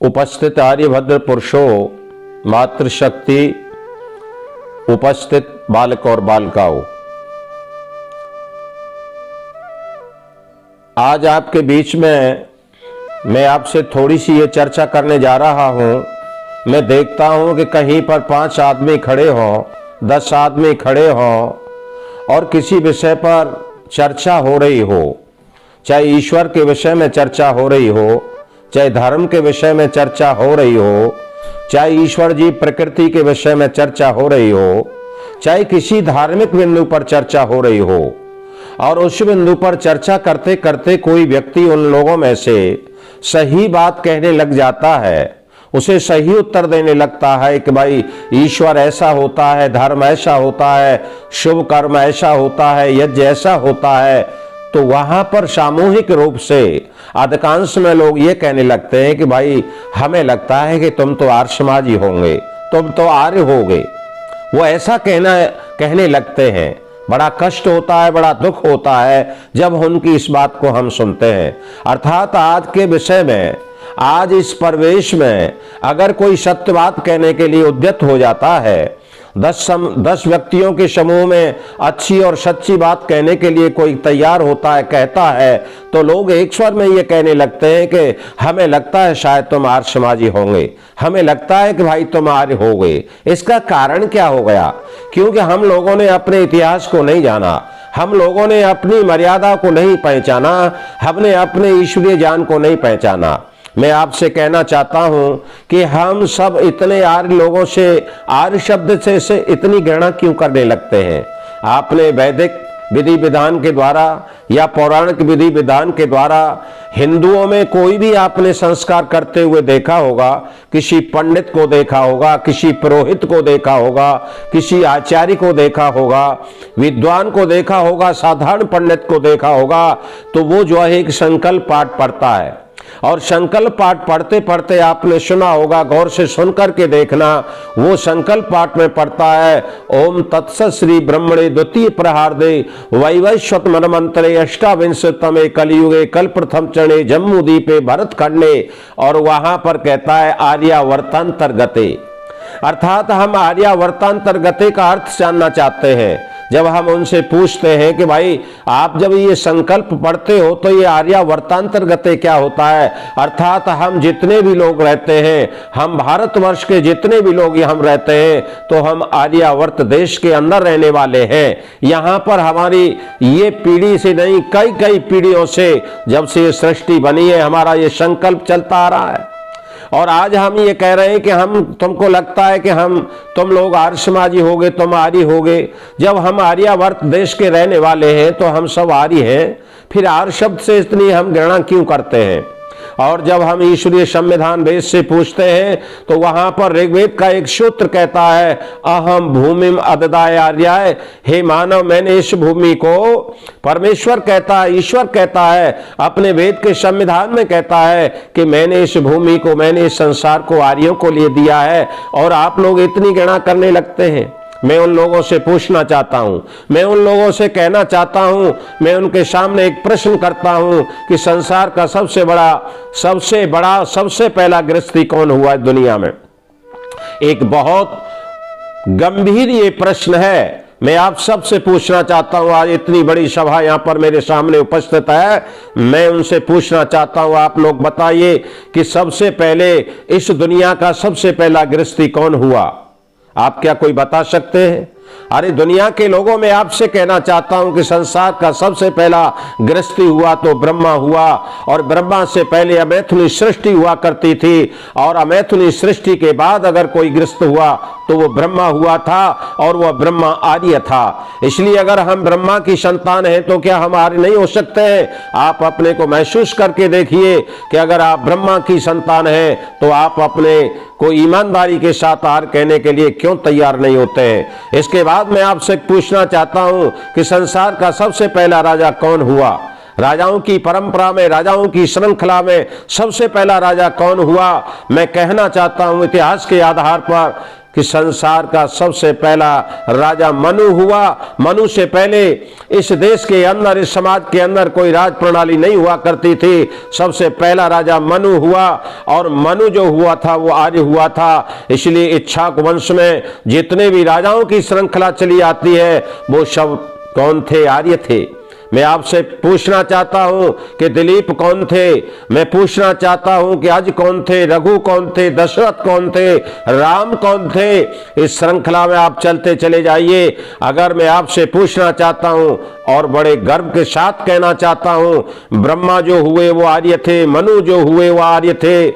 उपस्थित आर्यभद्र पुरुषों, मातृशक्ति, उपस्थित बालक और बालिकाओं, आज आपके बीच में मैं आपसे थोड़ी सी ये चर्चा करने जा रहा हूं। मैं देखता हूं कि कहीं पर 5 आदमी खड़े हों, 10 आदमी खड़े हों और किसी विषय पर चर्चा हो रही हो, चाहे ईश्वर के विषय में चर्चा हो रही हो, चाहे धर्म के विषय में चर्चा हो रही हो, चाहे ईश्वर जी प्रकृति के विषय में चर्चा हो रही हो, चाहे किसी धार्मिक बिंदु पर चर्चा हो रही हो, और उस बिंदु पर चर्चा करते करते कोई व्यक्ति उन लोगों में से सही बात कहने लग जाता है, उसे सही उत्तर देने लगता है कि भाई ईश्वर ऐसा होता है, धर्म ऐसा होता है, शुभ कर्म ऐसा होता है, यज्ञ ऐसा होता है, तो वहां पर सामूहिक रूप से अधिकांश में लोग ये कहने लगते हैं कि भाई हमें लगता है कि तुम तो आर्य समाजी होंगे, तुम तो आर्य होगे। वो ऐसा कहने लगते हैं। बड़ा कष्ट होता है, बड़ा दुख होता है जब उनकी इस बात को हम सुनते हैं। अर्थात आज के विषय में, आज इस परिवेश में अगर कोई सत्य बात कहने के लिए उद्यत हो जाता है, 10 व्यक्तियों के समूह में अच्छी और सच्ची बात कहने के लिए कोई तैयार होता है, कहता है, तो लोग एक स्वर में ये कहने लगते हैं कि हमें लगता है शायद तुम आर्य समाजी होंगे, हमें लगता है कि भाई तुम आर्य होगे। इसका कारण क्या हो गया? क्योंकि हम लोगों ने अपने इतिहास को नहीं जाना, हम लोगों ने अपनी मर्यादा को नहीं पहचाना, हमने अपने ईश्वरीय ज्ञान को नहीं पहचाना। मैं आपसे कहना चाहता हूं कि हम सब इतने आर्य लोगों से, आर्य शब्द से इतनी घृणा क्यों करने लगते हैं? आपने वैदिक विधि विधान के द्वारा या पौराणिक विधि विधान के द्वारा हिंदुओं में कोई भी आपने संस्कार करते हुए देखा होगा? किसी पंडित को देखा होगा, किसी पुरोहित को देखा होगा, किसी आचार्य को देखा होगा, विद्वान को देखा होगा, साधारण पंडित को देखा होगा, तो वो जो है एक संकल्प पाठ पढ़ता है, और संकल्प पाठ पढ़ते पढ़ते आपने सुना होगा, गौर से सुनकर के देखना, वो संकल्प पाठ में पढ़ता है ओम तत्सत श्री ब्रह्मणे द्वितीय प्रहार्दे वैवस्वत मनमंत्रे अष्टाविंशतमे कलयुगे कल प्रथम चरणे जम्मू द्वीपे भरत खंडे, और वहां पर कहता है आर्यावर्तांतर्गते। अर्थात हम आर्यावर्तांतर्गते का अर्थ जानना चाहते हैं। जब हम उनसे पूछते हैं कि भाई आप जब ये संकल्प पढ़ते हो तो ये आर्यावर्तांतर्गते क्या होता है? अर्थात हम जितने भी लोग रहते हैं, हम भारतवर्ष के जितने भी लोग हम रहते हैं, तो हम आर्यावर्त देश के अंदर रहने वाले हैं। यहाँ पर हमारी ये पीढ़ी से नहीं, कई पीढ़ियों से, जब से ये सृष्टि बनी है, हमारा ये संकल्प चलता आ रहा है। और आज हम ये कह रहे हैं कि तुमको लगता है कि तुम लोग आर्य समाजी होगे, तुम आर्य होगे। जब हम आर्यावर्त देश के रहने वाले हैं तो हम सब आर्य हैं, फिर आर्य शब्द से इतनी हम घृणा क्यों करते हैं? और जब हम ईश्वरीय संविधान वेद से पूछते हैं तो वहां पर ऋग्वेद का एक सूत्र कहता है अहम भूमिम अददाय आर्याय, हे मानव मैंने इस भूमि को, परमेश्वर कहता है, ईश्वर कहता है, अपने वेद के संविधान में कहता है कि मैंने इस भूमि को, मैंने इस संसार को आर्यों को लिए दिया है, और आप लोग इतनी घृणा करने लगते हैं। मैं उन लोगों से पूछना चाहता हूं, मैं उन लोगों से कहना चाहता हूं, मैं उनके सामने एक प्रश्न करता हूं कि संसार का सबसे बड़ा सबसे पहला गृहस्थी कौन हुआ है दुनिया में? एक बहुत गंभीर ये प्रश्न है। मैं आप सबसे पूछना चाहता हूं, आज इतनी बड़ी सभा यहां पर मेरे सामने उपस्थित है, मैं उनसे पूछना चाहता हूं, आप लोग बताइए कि सबसे पहले इस दुनिया का सबसे पहला गृहस्थी कौन हुआ? आप क्या कोई बता सकते हैं? अरे दुनिया के लोगों में आपसे कहना चाहता हूं कि संसार का सबसे पहला गृहस्थी हुआ तो ब्रह्मा हुआ, और ब्रह्मा से पहले अमैथुनी सृष्टि हुआ करती थी, और अमैथुनी सृष्टि के बाद अगर कोई गृहस्थ हुआ तो वो ब्रह्मा हुआ था, और वह ब्रह्मा आर्य था। इसलिए अगर हम ब्रह्मा की संतान हैं तो क्या हम आर्य नहीं हो सकते हैं? आप अपने को महसूस करके देखिए कि अगर आप ब्रह्मा की संतान हैं तो आप अपने को ईमानदारी के साथ आर्य कहने के लिए क्यों तैयार नहीं होते हैं? इसके बाद मैं आपसे पूछना चाहता हूं कि संसार का सबसे पहला राजा कौन हुआ? राजाओं की परंपरा में, राजाओं की श्रृंखला में सबसे पहला राजा कौन हुआ? मैं कहना चाहता हूं इतिहास के आधार पर कि संसार का सबसे पहला राजा मनु हुआ। मनु से पहले इस देश के अंदर, इस समाज के अंदर कोई राज प्रणाली नहीं हुआ करती थी। सबसे पहला राजा मनु हुआ और मनु जो हुआ था वो आर्य हुआ था। इसलिए इक्ष्वाकु वंश में जितने भी राजाओं की श्रृंखला चली आती है वो सब कौन थे? आर्य थे। मैं आपसे पूछना चाहता हूं कि दिलीप कौन थे? मैं पूछना चाहता हूं कि अज कौन थे? रघु कौन थे? दशरथ कौन थे? राम कौन थे? इस श्रृंखला में आप चलते चले जाइए। अगर मैं आपसे पूछना चाहता हूं और बड़े गर्व के साथ कहना चाहता हूं, ब्रह्मा जो हुए वो आर्य थे, मनु जो हुए वो आर्य थे,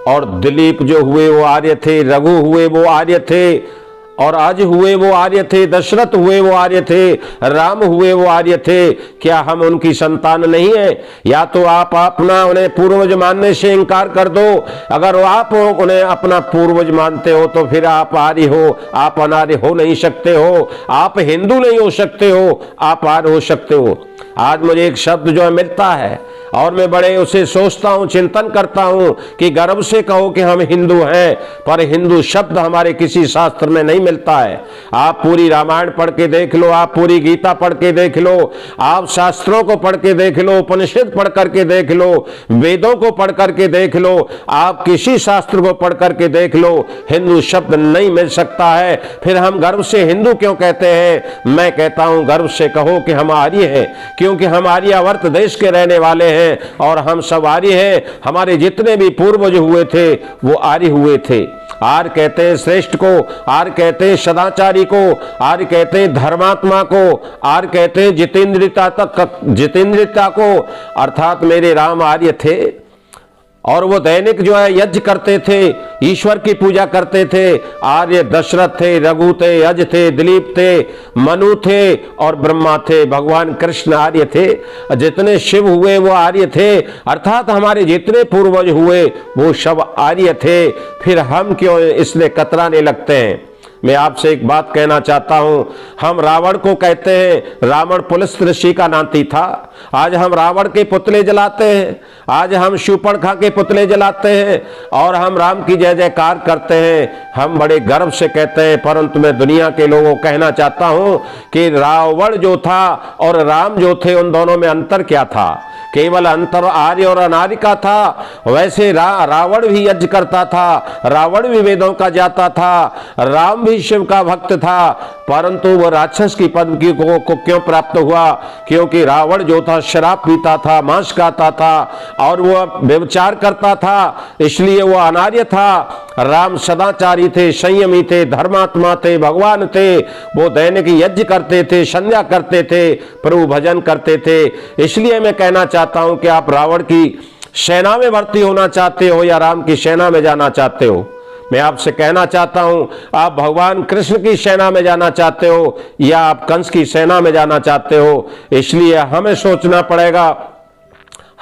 और दिलीप जो हुए वो आर्य थे, रघु हुए वो आर्य थे, और आज हुए वो आर्य थे, दशरथ हुए वो आर्य थे, राम हुए वो आर्य थे। क्या हम उनकी संतान नहीं है? या तो आप अपना उन्हें पूर्वज मानने से इनकार कर दो। अगर आप उन्हें अपना पूर्वज मानते हो तो फिर आप आर्य हो, आप अनार्य हो नहीं सकते हो। आप हिंदू नहीं हो सकते हो, आप आर्य हो सकते हो। आज मुझे एक शब्द जो है मिलता है और मैं बड़े उसे सोचता हूं, चिंतन करता हूं कि गर्व से कहो कि हम हिंदू हैं, पर हिंदू शब्द हमारे किसी शास्त्र में नहीं मिलता है। आप पूरी रामायण पढ़ के देख लो, आप पूरी गीता पढ़ के देख लो, आप शास्त्रों को पढ़ के देख लो, उपनिषद पढ़ करके देख लो, वेदों को पढ़ करके देख लो, आप किसी शास्त्र को पढ़ करके देख लो, हिंदू शब्द नहीं मिल सकता है। फिर हम गर्व से हिंदू क्यों कहते हैं? मैं कहता हूं गर्व से कहो कि हम आर्य हैं, क्योंकि हम आर्यावर्त देश के रहने वाले हैं और हम सब आर्य हैं। हमारे जितने भी पूर्वज हुए थे वो आर्य हुए थे। आर्य कहते हैं श्रेष्ठ को, आर्य कहते हैं सदाचारी को, आर्य कहते हैं धर्मात्मा को, आर्य कहते हैं जितेंद्रियता को। अर्थात मेरे राम आर्य थे और वो दैनिक जो है यज्ञ करते थे, ईश्वर की पूजा करते थे। आर्य दशरथ थे, रघु थे, अज थे, दिलीप थे, मनु थे और ब्रह्मा थे। भगवान कृष्ण आर्य थे। जितने शिव हुए वो आर्य थे। अर्थात हमारे जितने पूर्वज हुए वो सब आर्य थे। फिर हम क्यों इसलिए कतराने लगते हैं? मैं आपसे एक बात कहना चाहता हूं, हम रावण को कहते हैं रावण पुलिस ऋषि का नाती था। आज हम रावण के पुतले जलाते हैं, आज हम शूर्पणखा के पुतले जलाते हैं और हम राम की जय जयकार करते हैं। हम बड़े गर्व से कहते हैं, परंतु मैं दुनिया के लोगों को कहना चाहता हूं कि रावण जो था और राम जो थे उन दोनों में अंतर क्या था? केवल अंतर आर्य और अनार्य का था। वैसे रावण भी यज्ञ करता था, रावण भी वेदों का जाता था, राम भी शिव का भक्त था, परंतु वह राक्षस की पदवी को क्यों प्राप्त हुआ? क्योंकि रावण जो था शराब पीता था, मांस खाता था और वह व्यभिचार करता था, इसलिए वह अनार्य था। राम सदाचारी थे, संयमी थे, धर्मात्मा थे, भगवान थे। वो दैनिक यज्ञ करते थे, संध्या करते थे, प्रभु भजन करते थे। इसलिए मैं कहना चाहता हूं कि आप रावण की सेना में भर्ती होना चाहते हो या राम की सेना में जाना चाहते हो? मैं आपसे कहना चाहता हूं, आप भगवान कृष्ण की सेना में जाना चाहते हो या आप कंस की सेना में जाना चाहते हो? इसलिए हमें सोचना पड़ेगा,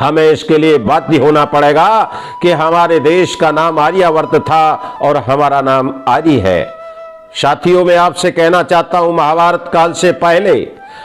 हमें इसके लिए बाध्य होना पड़ेगा कि हमारे देश का नाम आर्यावर्त था और हमारा नाम आर्य है। साथियों, मैं आपसे कहना चाहता हूं, महाभारत काल से पहले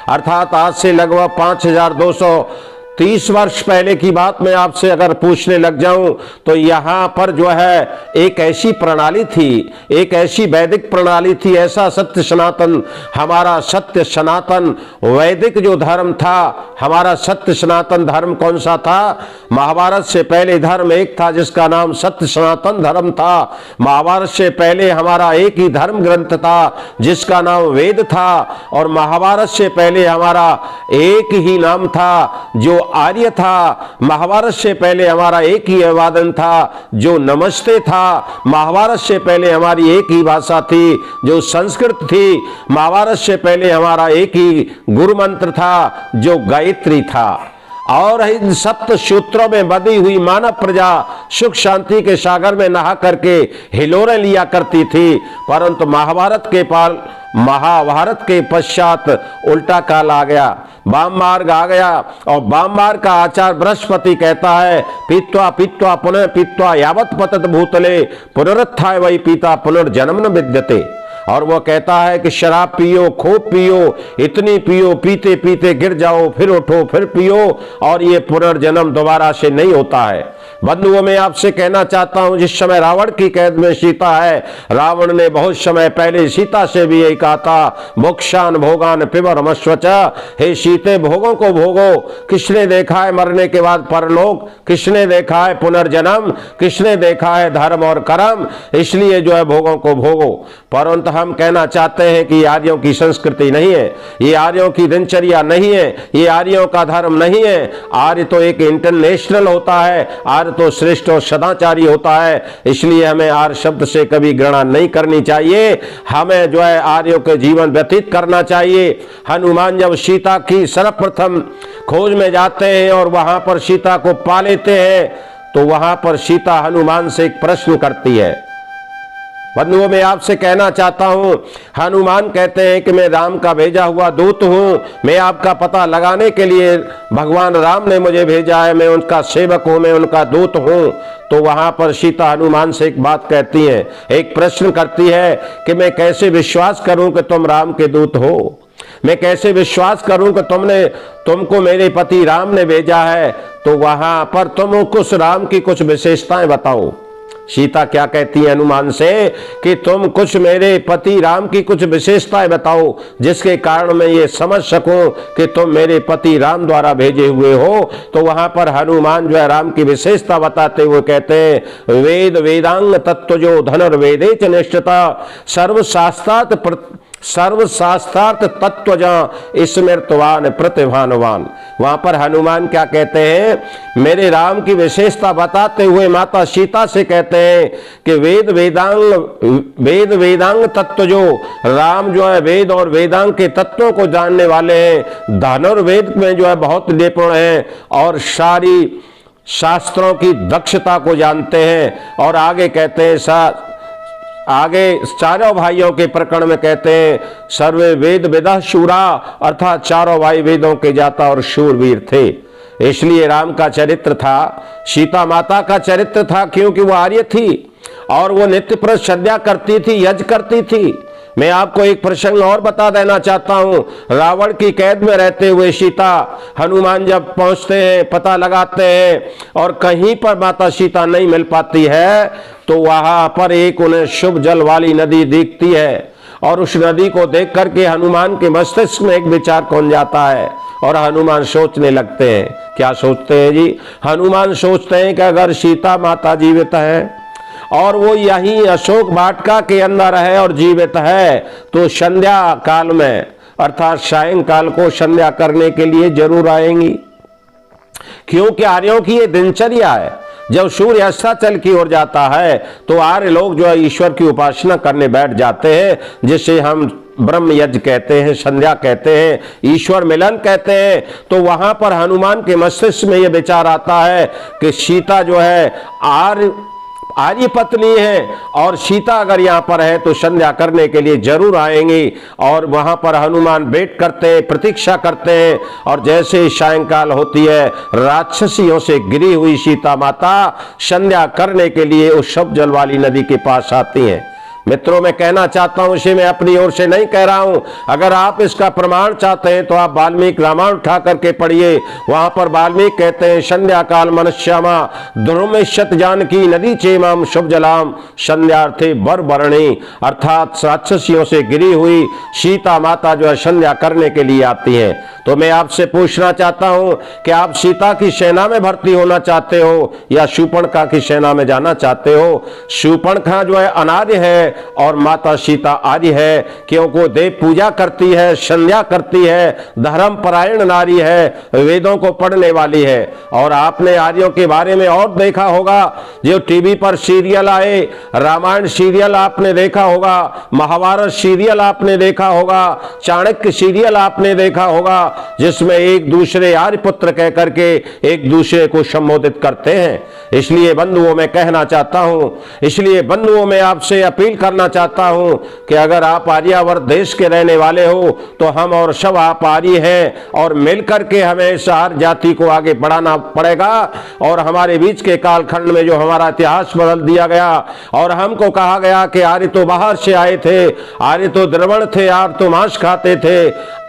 अर्थात आज से लगभग 5230 वर्ष पहले की बात मैं आपसे अगर पूछने लग जाऊं तो यहां पर जो है एक ऐसी प्रणाली थी, एक ऐसी वैदिक प्रणाली थी, ऐसा सत्य सनातन, हमारा सत्य सनातन वैदिक जो धर्म था, हमारा सत्य सनातन धर्म कौन सा था? महाभारत से पहले धर्म एक था जिसका नाम सत्य सनातन धर्म था। महाभारत से पहले हमारा एक ही धर्म ग्रंथ था जिसका नाम वेद था और महाभारत से पहले हमारा एक ही नाम था जो आर्य था। महाभारत से पहले हमारा एक ही अभिवादन था जो नमस्ते था। महाभारत से पहले हमारी एक ही भाषा थी जो संस्कृत थी। महाभारत से पहले हमारा एक ही गुरु मंत्र था जो गायत्री था। और इन सप्त सूत्रों में बंधी हुई मानव प्रजा सुख शांति के सागर में नहा करके हिलोरें लिया करती थी। परंतु महाभारत के पश्चात उल्टा काल आ गया, वाम मार्ग आ गया और वाम मार्ग का आचार्य बृहस्पति कहता है, पीत्वा पीत्वा पुनः पीत्वा यावत पतत भूतले पुनरुत्थाय वै पीता पुनर्जन्म न विद्यते। और वो कहता है कि शराब पियो, खूब पियो, इतनी पियो, पीते पीते गिर जाओ, फिर उठो, फिर पियो, और ये पुनर्जन्म दोबारा से नहीं होता है। बंधुओं, मैं आपसे कहना चाहता हूं, जिस समय रावण की कैद में सीता है, रावण ने बहुत समय पहले सीता से भी यही कहा था, मोक्षान भोगान पिबरमस्वच, हे सीते भोगों को भोगो। किसने देखा है मरने के बाद परलोक? किसने देखा है पुनर्जन्म? किसने देखा है धर्म और कर्म? इसलिए जो है भोगों को भोगो। परंतु हम कहना चाहते हैं कि ये आर्यों की संस्कृति नहीं है, ये आर्यों की दिनचर्या नहीं है, ये आर्यों का धर्म नहीं है। आर्य तो एक इंटरनेशनल होता है, आर्य तो श्रेष्ठ और सदाचारी होता है। इसलिए हमें आर्य शब्द से कभी घृणा नहीं करनी चाहिए। हमें जो है आर्यों के जीवन व्यतीत करना चाहिए। हनुमान जब सीता की सर्वप्रथम खोज में जाते हैं और वहां पर सीता को पा लेते हैं, तो वहां पर सीता हनुमान से एक प्रश्न करती है। बंधुओं, मैं आपसे कहना चाहता हूं, हनुमान कहते हैं कि मैं राम का भेजा हुआ दूत हूं, मैं आपका पता लगाने के लिए भगवान राम ने मुझे भेजा है, मैं उनका सेवक हूं, मैं उनका दूत हूं। तो वहां पर सीता हनुमान से एक बात कहती है, एक प्रश्न करती है कि मैं कैसे विश्वास करूं कि तुम राम के दूत हो? मैं कैसे विश्वास करूं कि तुमको मेरे पति राम ने भेजा है? तो वहां पर तुम कुछ राम की कुछ विशेषताएं बताओ। सीता क्या कहती है हनुमान से कि तुम कुछ मेरे पति राम की कुछ विशेषताएं बताओ, जिसके कारण मैं ये समझ सकूं कि तुम मेरे पति राम द्वारा भेजे हुए हो। तो वहां पर हनुमान जो है राम की विशेषता बताते हुए कहते हैं, वेद वेदांग तत्वजो धनुर्वेदे च निष्ठता सर्वशास्त्रार्थ तत्वजा स्मृतवान प्रतिभानवान। वहां पर हनुमान क्या कहते हैं, मेरे राम की विशेषता बताते हुए माता सीता से कहते हैं कि वेद वेदांग तत्व, जो राम जो है वेद और वेदांग के तत्वों को जानने वाले हैं, धनुर्वेद में जो है बहुत निपुण हैं और सारी शास्त्रों की दक्षता को जानते हैं। और आगे कहते हैं, आगे चारों भाइयों के प्रकरण में कहते हैं, सर्वे वेद वेदा शूरा, अर्थात चारों भाई वेदों के जाता और शूरवीर थे। इसलिए राम का चरित्र था, सीता माता का चरित्र था, क्योंकि वो आर्य थी और वो नित्य प्रति संध्या करती थी, यज्ञ करती थी। मैं आपको एक प्रसंग और बता देना चाहता हूं। रावण की कैद में रहते हुए सीता, हनुमान जब पहुंचते हैं, पता लगाते हैं और कहीं पर माता सीता नहीं मिल पाती है, तो वहां पर एक उन्हें शुभ जल वाली नदी दिखती है और उस नदी को देख करके हनुमान के मस्तिष्क में एक विचार कौन जाता है और हनुमान सोचने लगते हैं। क्या सोचते हैं जी? हनुमान सोचते हैं कि अगर सीता माता जीवित है और वो यहीं अशोक वाटिका के अंदर है और जीवित है, तो संध्या काल में अर्थात सायंकाल को संध्या करने के लिए जरूर आएंगी। क्योंकि आर्यों की ये दिनचर्या है, जब सूर्य अस्ताचल की ओर जाता है तो आर्य लोग जो है ईश्वर की उपासना करने बैठ जाते हैं, जिसे हम ब्रह्म यज्ञ कहते हैं, संध्या कहते हैं, ईश्वर मिलन कहते हैं। तो वहां पर हनुमान के मस्तिष्क में यह विचार आता है कि सीता जो है आर्य पत्नी है और सीता अगर यहाँ पर है तो संध्या करने के लिए जरूर आएंगी। और वहां पर हनुमान वेट करते हैं, प्रतीक्षा करते हैं, और जैसे ही सायंकाल होती है, राक्षसियों से गिरी हुई सीता माता संध्या करने के लिए उस सब जल वाली नदी के पास आती हैं। मित्रों, मैं कहना चाहता हूं, इसे मैं अपनी ओर से नहीं कह रहा हूं, अगर आप इसका प्रमाण चाहते हैं तो आप वाल्मीकि रामायण उठा करके पढ़िए। वहां पर वाल्मीकि कहते हैं, संध्या काल मनुष्यामा ध्रुमेशत जानकी नदी चेमाम शुभ जलाम संध्यार्थे वर बरणी, अर्थात राक्षसियों से गिरी हुई सीता माता जो है संध्या करने के लिए आती है। तो मैं आपसे पूछना चाहता हूं कि आप सीता की सेना में भर्ती होना चाहते हो या शूर्पणखा की सेना में जाना चाहते हो? शूर्पणखा जो है अनार्य है और माता सीता आर्य है, क्योंकि वो देव पूजा करती है, संध्या करती है, धर्म परायण नारी है, वेदों को पढ़ने वाली है। और आपने आर्यों के बारे में और देखा होगा, जो टीवी पर सीरियल आए, रामायण सीरियल आपने देखा होगा, महाभारत सीरियल आपने देखा होगा, चाणक्य सीरियल आपने देखा होगा, जिसमें एक दूसरे आर्य पुत्र कह करके एक दूसरे को संबोधित करते हैं। इसलिए बंधुओं, मैं कहना चाहता हूं, इसलिए बंधुओं, मैं आपसे अपील करना चाहता हूं कि अगर आप आर्यावर्त देश के रहने वाले हो तो हम और सब आप आर्य हैं और मिलकर के हमें इस आर्य जाति को आगे बढ़ाना पड़ेगा। और हमारे बीच के कालखंड में जो हमारा इतिहास बदल दिया गया और हमको कहा गया कि आर्य तो बाहर से आए थे, आर्य तो द्रवण थे, आर्य तो मांस खाते थे,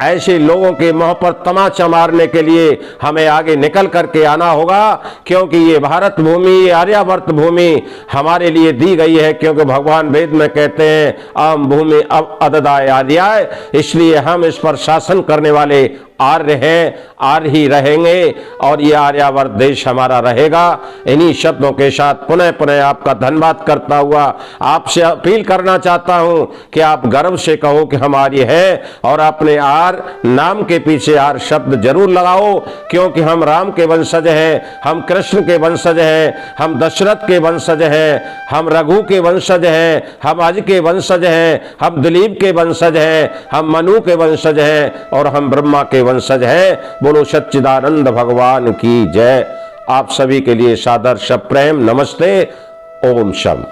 ऐसे लोगों के मुंह पर तमाचा मारने के लिए हमें आगे निकल करके आना होगा। क्योंकि ये भारत भूमि, ये आर्यावर्त भूमि हमारे लिए दी गई है, क्योंकि भगवान वेद में कहते हैं अहम भूमि अब अददाय आर्याय, इसलिए हम इस पर शासन करने वाले आर्य हैं, आर्य ही रहेंगे और ये आर्यावर्त देश हमारा रहेगा। इन्हीं शब्दों के साथ पुनः पुनः आपका धन्यवाद करता हुआ आपसे अपील करना चाहता हूं कि आप गर्व से कहो कि हम आर्य हैं और अपने आर्य नाम के पीछे आर्य शब्द जरूर लगाओ, क्योंकि हम राम के वंशज हैं, हम कृष्ण के वंशज हैं, हम दशरथ के वंशज हैं, हम रघु के वंशज हैं, हम अज के वंशज हैं, हम दिलीप के वंशज हैं, हम मनु के वंशज हैं और हम ब्रह्मा के वंशज है। बोलो सच्चिदानंद भगवान की जय। आप सभी के लिए सादर प्रेम नमस्ते। ओम शम।